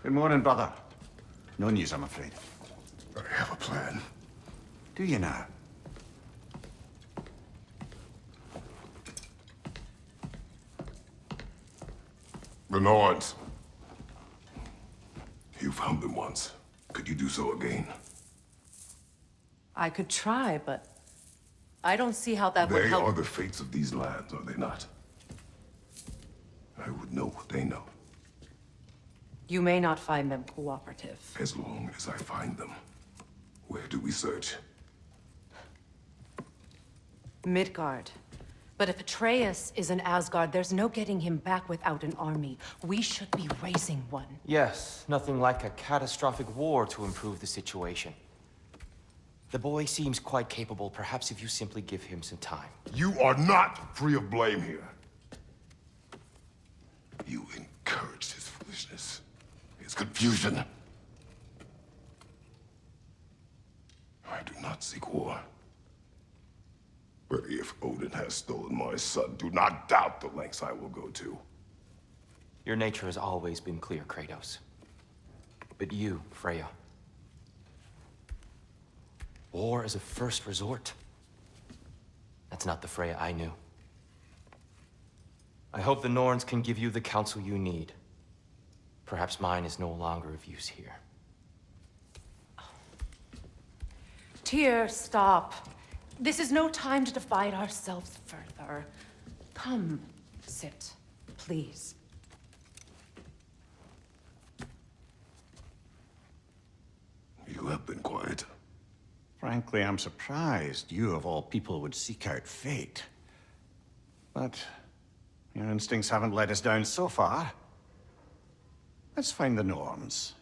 Good morning, brother. No news, I'm afraid. I have a plan. Do you now? The Norns. You found them once. Could you do so again? I could try, but I don't see how that would They help. are the fates of these lands, are they not? I would know what they know, You may not find them cooperative. as long as I find them. Where do we search? Midgard. But if Atreus is in Asgard, there's no getting him back without an army. We should be raising one. Yes, nothing like a catastrophic war to improve the situation. The boy seems quite capable. Perhaps if you simply give him some time. You are not free of blame here. You encouraged his foolishness, his confusion. I do not seek war. But if Odin has stolen my son, do not doubt the lengths I will go to. Your nature has always been clear, Kratos. But you, Freya. War is a first resort. That's not the Freya I knew. I hope the Norns can give you the counsel you need. Perhaps mine is no longer of use here. Tyr, stop. This is no time to divide ourselves further. Come, sit, please. You have been quiet. Frankly, I'm surprised you, of all people, would seek out fate. But your instincts haven't let us down so far. Let's find the Norns.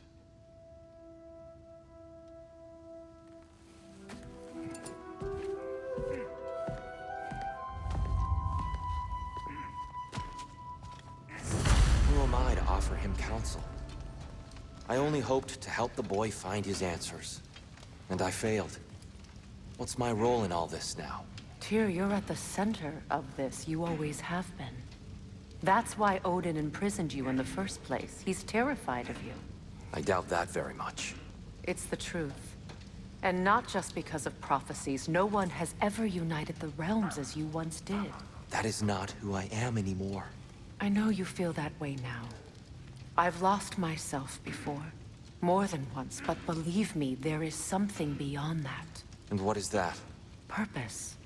Who am I to offer him counsel? I only hoped to help the boy find his answers. And I failed. What's my role in all this now? Tyr, you're at the center of this. You always have been. That's why Odin imprisoned you in the first place. He's terrified of you. I doubt that very much. It's the truth. And not just because of prophecies. No one has ever united the realms as you once did. That is not who I am anymore. I know you feel that way now. I've lost myself before. More than once, but believe me, there is something beyond that. And what is that? Purpose.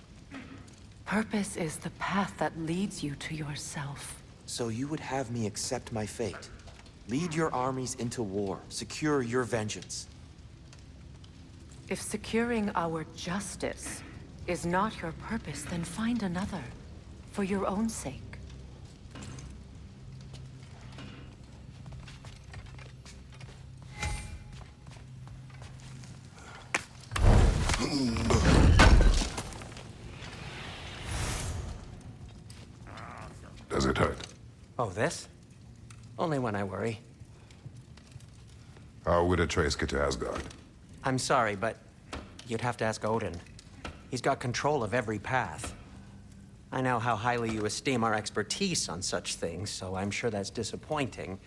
Purpose is the path that leads you to yourself. So you would have me accept my fate? Lead your armies into war, secure your vengeance. If securing our justice is not your purpose, then find another. For your own sake. Does it hurt? Oh, this? Only when I worry. How would Atreus get to Asgard? I'm sorry, but you'd have to ask Odin. He's got control of every path. I know how highly you esteem our expertise on such things, so I'm sure that's disappointing.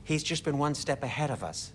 He's just been one step ahead of us.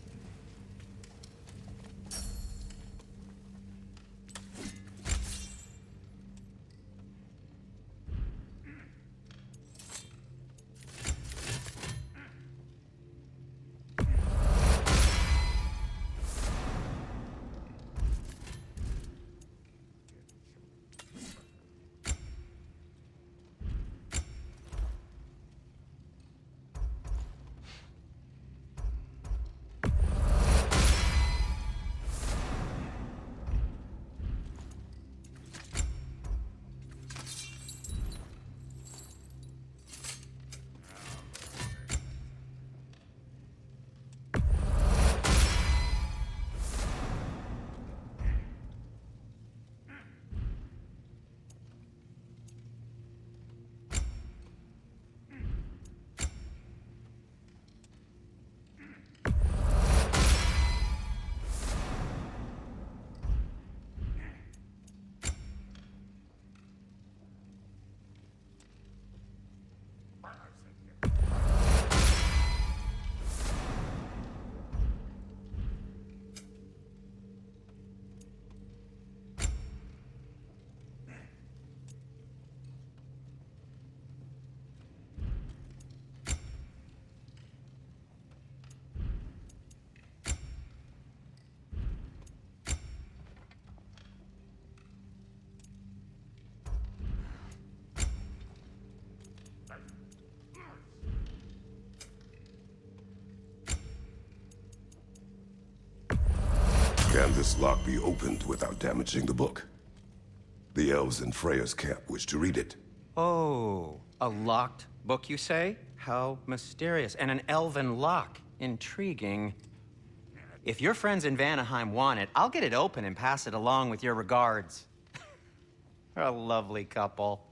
this lock be opened without damaging the book? The elves in Freya's camp wish to read it. Oh, a locked book, you say? How mysterious. And an elven lock. Intriguing. If your friends in Vanaheim want it, I'll get it open and pass it along with your regards. They're a lovely couple.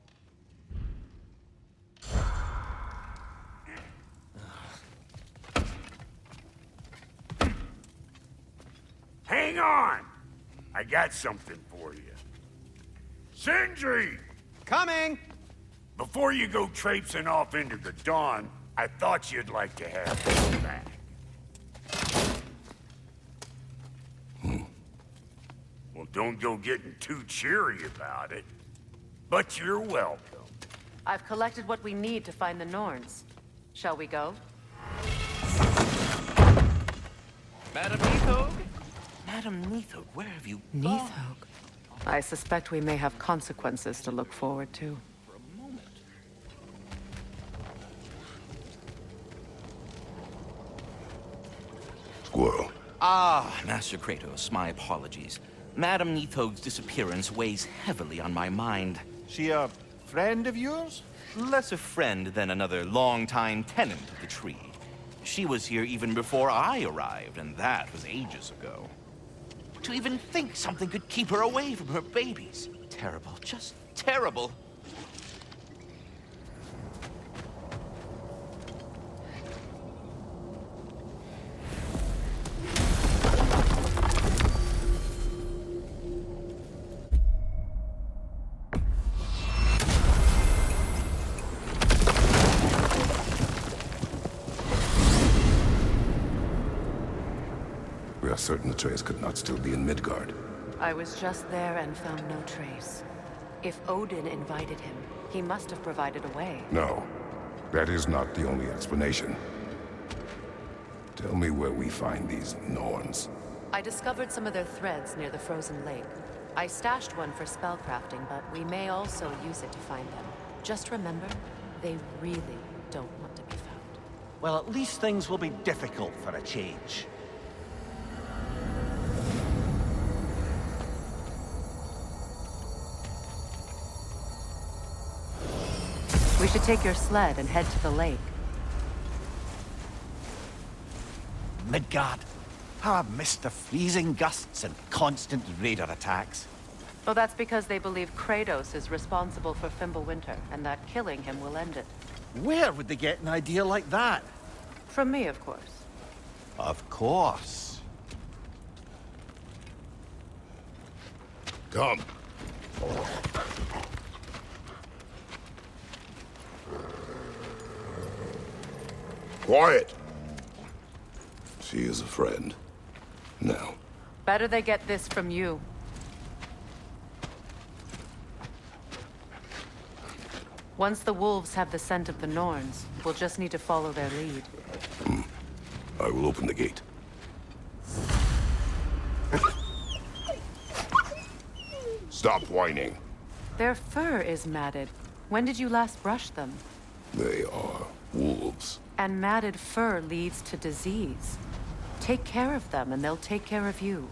Hang on! I got something for you. Sindri! Coming! Before you go traipsing off into the dawn, I thought you'd like to have this back. Well, don't go getting too cheery about it. But you're welcome. I've collected what we need to find the Norns. Shall we go? Madam Neathog? Madam Neathog, where have you gone? Neathog. I suspect we may have consequences to look forward to. For a moment. Squirrel. Ah, Master Kratos, my apologies. Madam Neathog's disappearance weighs heavily on my mind. She a friend of yours? Less a friend than another longtime tenant of the tree. She was here even before I arrived, and that was ages ago. To even think something could keep her away from her babies. Terrible, just terrible. We are certain the trace could not still be in Midgard. I was just there and found no trace. If Odin invited him, he must have provided a way. No, that is not the only explanation. Tell me where we find these Norns. I discovered some of their threads near the frozen lake. I stashed one for spellcrafting, but we may also use it to find them. Just remember, they really don't want to be found. Well, at least things will be difficult for a change. We should take your sled and head to the lake. Midgard. How I've missed the freezing gusts and constant raider attacks. Well, that's because they believe Kratos is responsible for Fimbulwinter, and that killing him will end it. Where would they get an idea like that? From me, of course. Of course. Come. Quiet! She is a friend. Now. Better they get this from you. Once the wolves have the scent of the Norns, we'll just need to follow their lead. I will open the gate. Stop whining. Their fur is matted. When did you last brush them? They are wolves. And matted fur leads to disease. Take care of them, and they'll take care of you.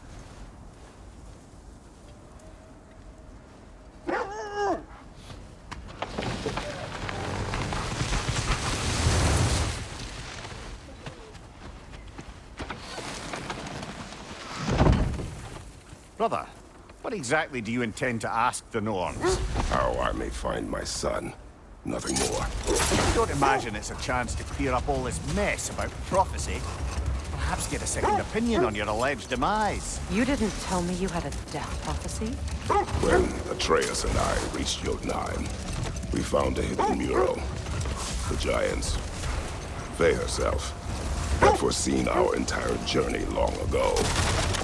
Brother, what exactly do you intend to ask the Norns? How I may find my son. Nothing more. Don't imagine it's a chance to clear up all this mess about prophecy. Perhaps get a second opinion on your alleged demise. You didn't tell me you had a death prophecy? When Atreus and I reached Jotunheim, we found a hidden mural. The giants, Faye herself, had foreseen our entire journey long ago.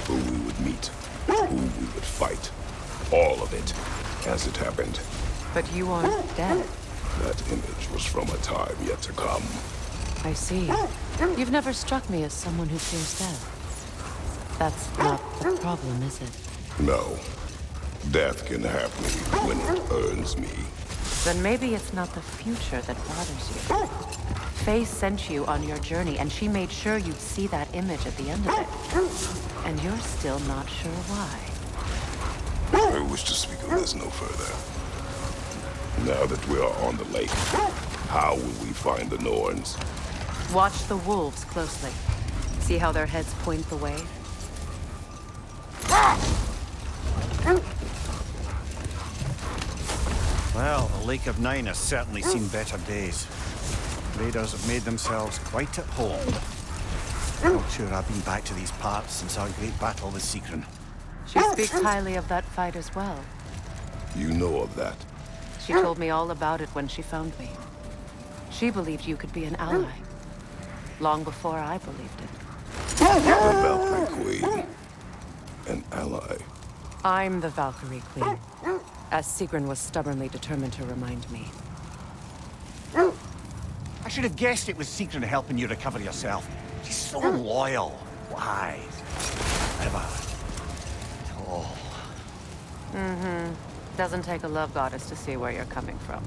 Who we would meet, who we would fight. All of it, as it happened. But you aren't dead. That image was from a time yet to come. I see. You've never struck me as someone who fears death. That's not the problem, is it? No. Death can have me when it earns me. Then maybe it's not the future that bothers you. Faye sent you on your journey, and she made sure you'd see that image at the end of it. And you're still not sure why. I wish to speak of this no further. Now that we are on the lake, how will we find the Norns? Watch the wolves closely. See how their heads point the way? Well, the Lake of Nine has certainly seen better days. Raiders have made themselves quite at home. Not sure I've been back to these parts since our great battle with Seekron. She speaks highly of that fight as well. You know of that? She told me all about it when she found me. She believed you could be an ally. Long before I believed it. The Valkyrie Queen. An ally. I'm the Valkyrie Queen, as Sigrun was stubbornly determined to remind me. I should have guessed it was Seekron helping you recover yourself. She's so loyal, wise, never tall. Mm-hmm. Doesn't take a love goddess to see where you're coming from.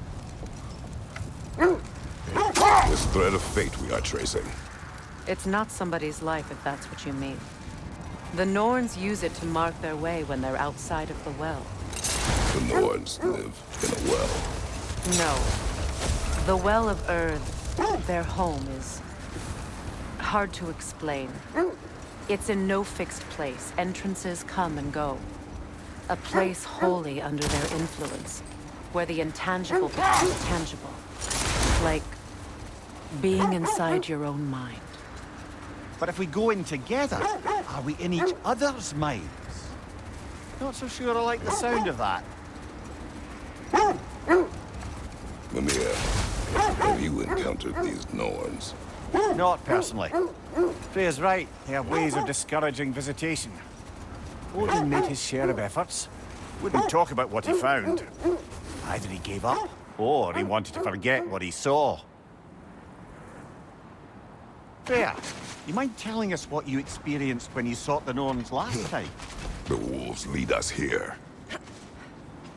This thread of fate we are tracing. It's not somebody's life, if that's what you mean. The Norns use it to mark their way when they're outside of the well. The Norns live in a well. No. The Well of Earth, their home, is hard to explain. It's in no fixed place. Entrances come and go. A place wholly under their influence, where the intangible becomes tangible. Like being inside your own mind. But if we go in together, are we in each other's minds? Not so sure I like the sound of that. Mimir, have you encountered these Norns? Not personally. Freya's right. They have ways of discouraging visitation. Odin made his share of efforts. Wouldn't talk about what he found. Either he gave up, or he wanted to forget what he saw. Freya, you mind telling us what you experienced when you sought the Norns last time? The wolves lead us here.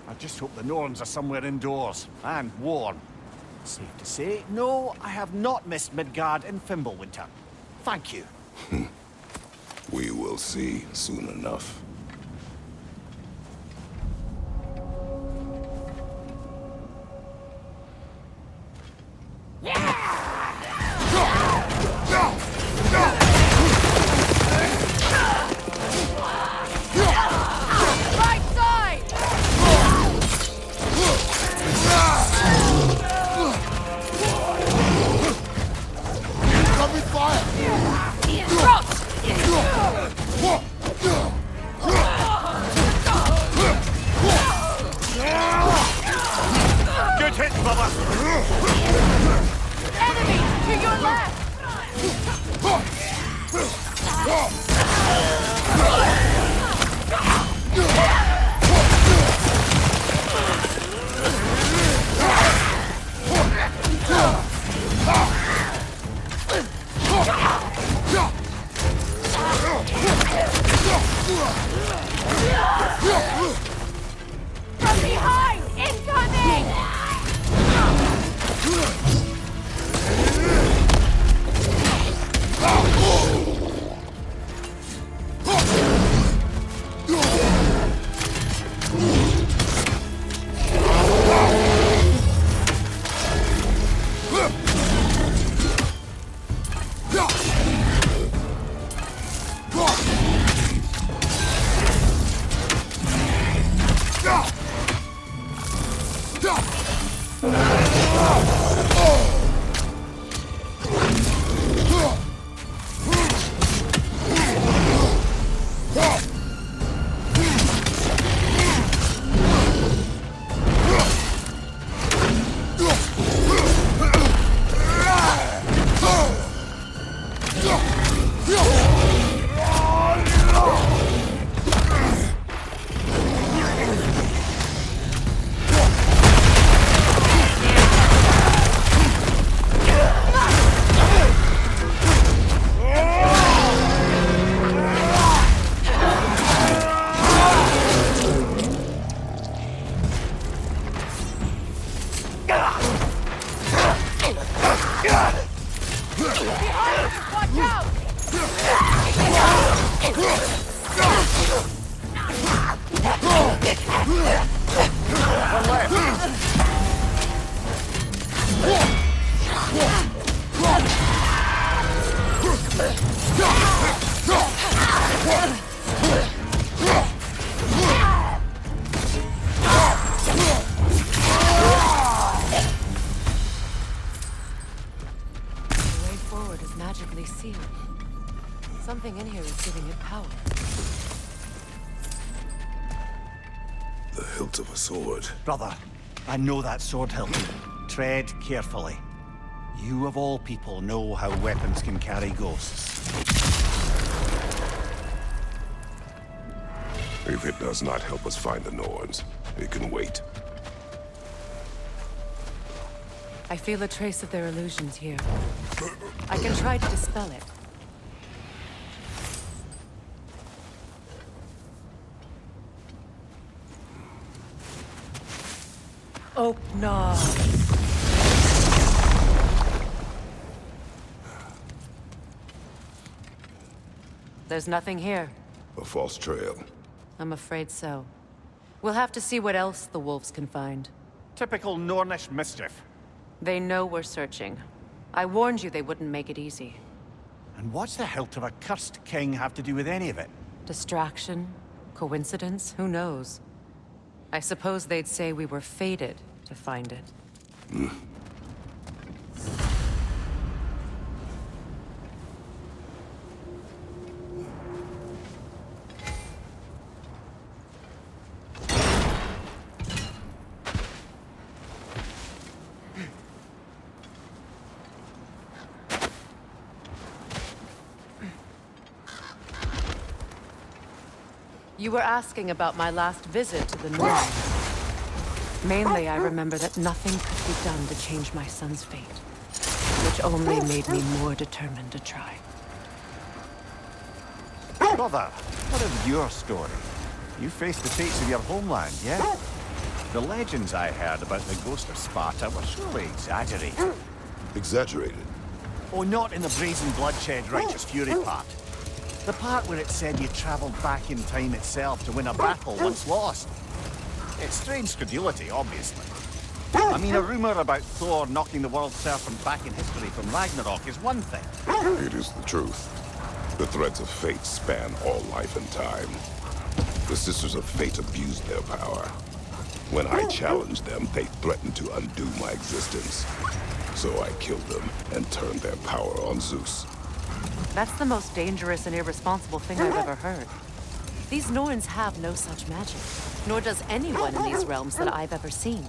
I just hope the Norns are somewhere indoors, and warm. Safe to say, no, I have not missed Midgard in Fimbulwinter. Thank you. We will see soon enough. Right side! Incoming fire! Cross! Watch out! The way forward is magically sealed. Something in here is giving it power. The hilt of a sword. Brother, I know that sword hilt. Tread carefully. You of all people know how weapons can carry ghosts. If it does not help us find the Norns, it can wait. I feel a trace of their illusions here. I can try to dispel it. Oh, no. There's nothing here. A false trail. I'm afraid so. We'll have to see what else the wolves can find. Typical Nornish mischief. They know we're searching. I warned you they wouldn't make it easy. And what's the hilt of a cursed king have to do with any of it? Distraction? Coincidence? Who knows? I suppose they'd say we were fated to find it. You were asking about my last visit to the North. Mainly, I remember that nothing could be done to change my son's fate, which only made me more determined to try. Brother, what of your story? You faced the fates of your homeland, yeah? The legends I heard about the ghost of Sparta were surely exaggerated. Exaggerated. Oh, not in the brazen bloodshed righteous fury part. The part where it said you traveled back in time itself to win a battle once lost. It's strange credulity, obviously. I mean, a rumor about Thor knocking the world serpent back in history from Ragnarok is one thing. It is the truth. The threads of fate span all life and time. The Sisters of Fate abused their power. When I challenged them, they threatened to undo my existence. So I killed them and turned their power on Zeus. That's the most dangerous and irresponsible thing I've ever heard. These Norns have no such magic, nor does anyone in these realms that I've ever seen.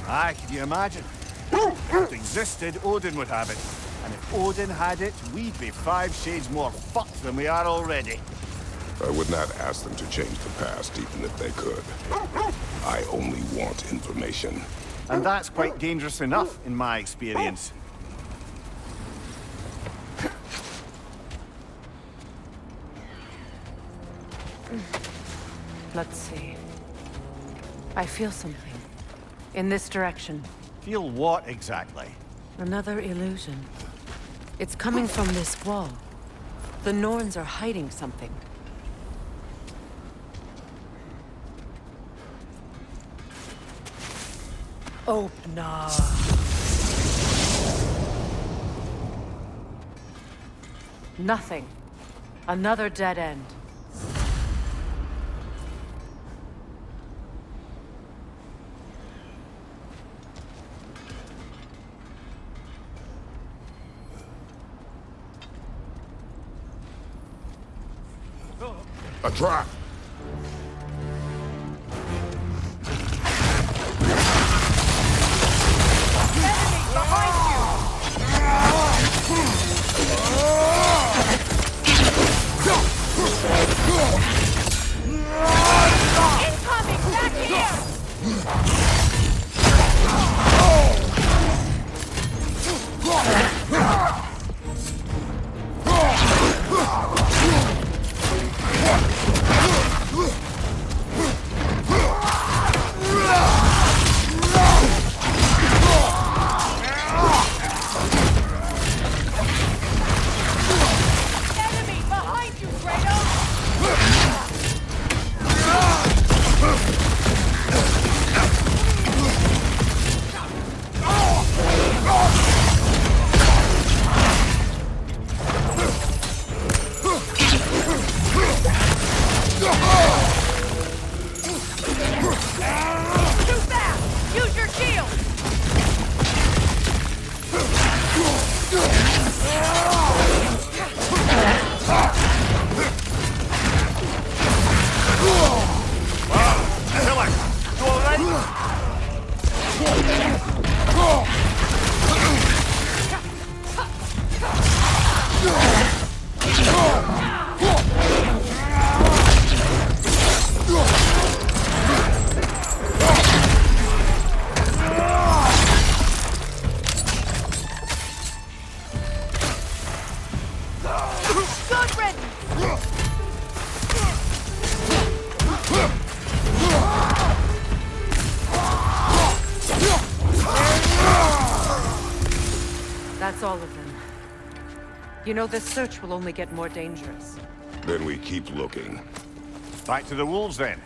Aye, can you imagine? If it existed, Odin would have it. And if Odin had it, we'd be 5 shades more fucked than we are already. I would not ask them to change the past, even if they could. I only want information. And that's quite dangerous enough, in my experience. Let's see. I feel something. In this direction. Feel what exactly? Another illusion. It's coming from this wall. The Norns are hiding something. Open up. Nothing. Another dead end. A trap! Incoming! Back here! all of them. You know, this search will only get more dangerous. Then we keep looking. Back to the wolves, then.